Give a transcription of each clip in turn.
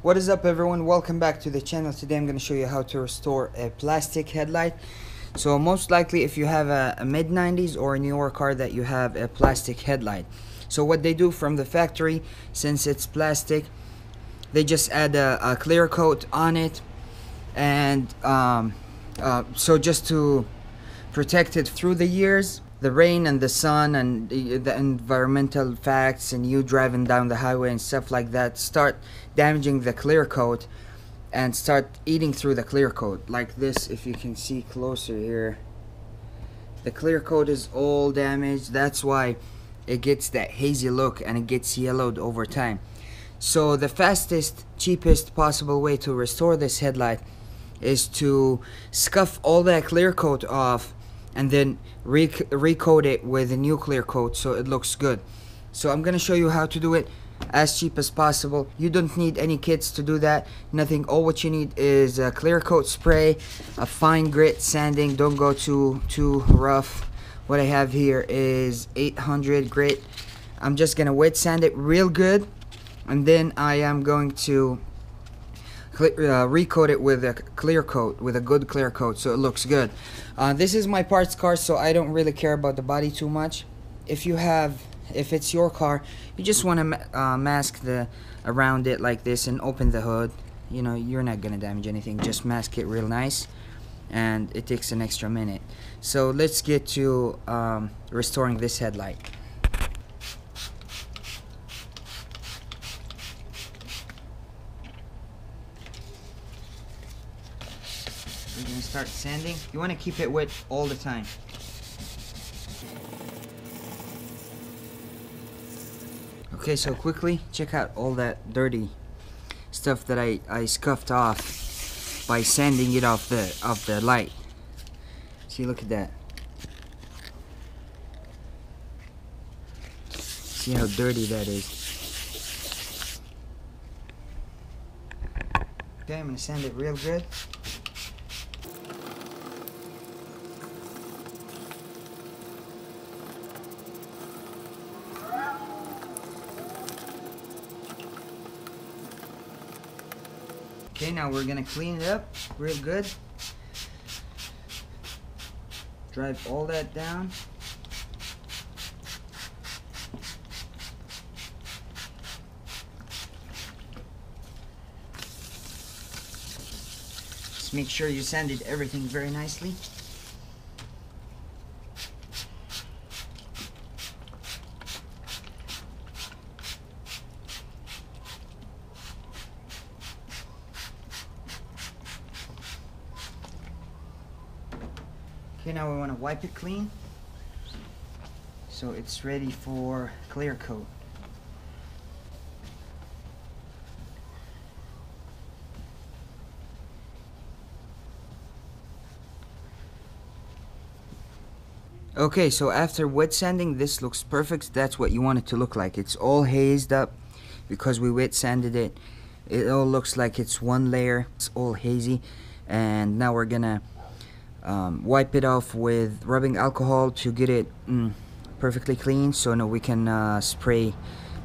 What is up, everyone? Welcome back to the channel. Today I'm going to show you how to restore a plastic headlight. So most likely if you have a mid-90s or a newer car that you have a plastic headlight. So what they do from the factory, since it's plastic, they just add a clear coat on it, and so just to protect it through the years, the rain and the sun and the environmental facts and you driving down the highway and stuff like that start damaging the clear coat and start eating through the clear coat like this. If you can see closer here, the clear coat is all damaged. That's why it gets that hazy look and it gets yellowed over time. So the fastest, cheapest possible way to restore this headlight is to scuff all that clear coat off and then recoat it with a new clear coat so it looks good. So I'm gonna show you how to do it as cheap as possible. You don't need any kits to do that, nothing. All what you need is a clear coat spray, a fine grit sanding. Don't go too rough. What I have here is 800 grit. I'm just gonna wet sand it real good, and then I am going to recoat it with a clear coat, with a good clear coat, so it looks good. This is my parts car, so I don't really care about the body too much. If it's your car, you just want to mask the around it like this and open the hood. You know, you're not gonna damage anything. Just mask it real nice, and it takes an extra minute. So let's get to restoring this headlight. We're gonna start sanding. You want to keep it wet all the time. Okay, so quickly check out all that dirty stuff that I scuffed off by sanding it off the light. See, look at that. See how dirty that is. Okay, I'm gonna sand it real good. Okay, now we're gonna clean it up real good. Drive all that down. Just make sure you sanded everything very nicely. Okay, now we want to wipe it clean so it's ready for clear coat. Okay, so after wet sanding, this looks perfect. That's what you want it to look like. It's all hazed up because we wet sanded it. It all looks like it's one layer. It's all hazy. And now we're gonna wipe it off with rubbing alcohol to get it perfectly clean, so now we can spray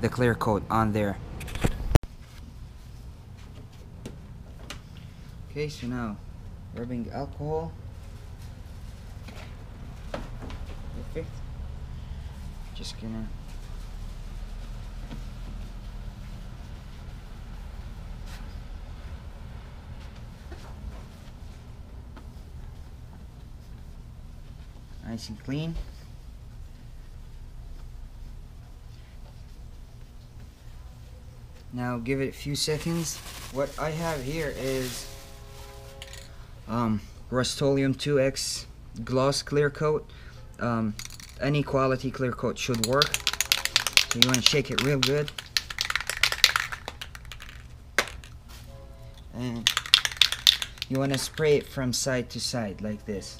the clear coat on there. Okay, so now rubbing alcohol. Perfect. Just gonna nice and clean. Now give it a few seconds. What I have here is Rust-Oleum 2X gloss clear coat. Any quality clear coat should work. So you want to shake it real good. And you want to spray it from side to side like this.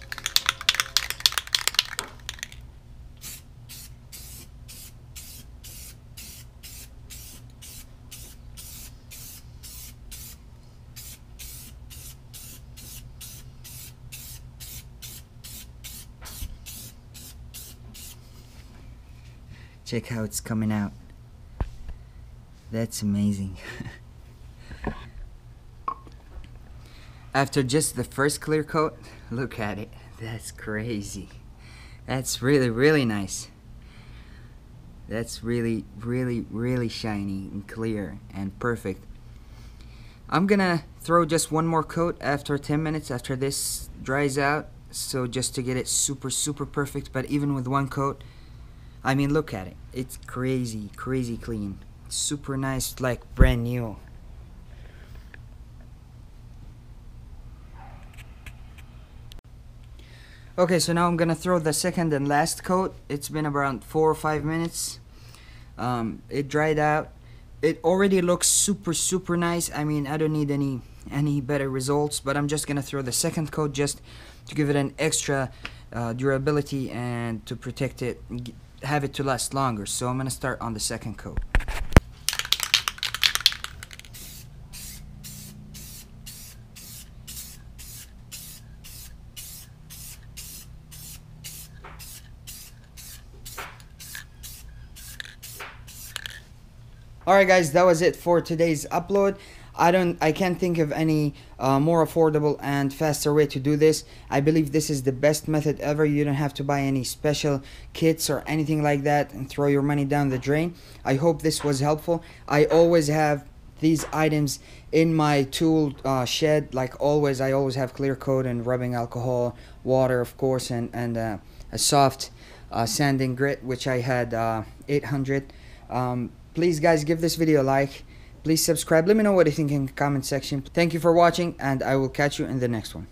Check how it's coming out. That's amazing. After just the first clear coat, look at it. That's crazy. That's really nice. That's really shiny and clear and perfect. I'm gonna throw just one more coat after 10 minutes after this dries out, so just to get it super perfect. But even with one coat, I mean, look at it. It's crazy clean. Super nice, like brand new. Okay, so now I'm gonna throw the second and last coat. It's been around 4 or 5 minutes. It dried out. It already looks super nice. I mean, I don't need any better results, but I'm just gonna throw the second coat just to give it an extra durability and to protect it, have it to last longer. So I'm gonna start on the second coat. Alright guys, that was it for today's upload. I can't think of any more affordable and faster way to do this. I believe this is the best method ever. You don't have to buy any special kits or anything like that and throw your money down the drain. I hope this was helpful. I always have these items in my tool shed. Like always, I always have clear coat and rubbing alcohol, water of course, and a soft sanding grit, which I had 800. Please guys, give this video a like. Please subscribe. Let me know what you think in the comment section. Thank you for watching, and I will catch you in the next one.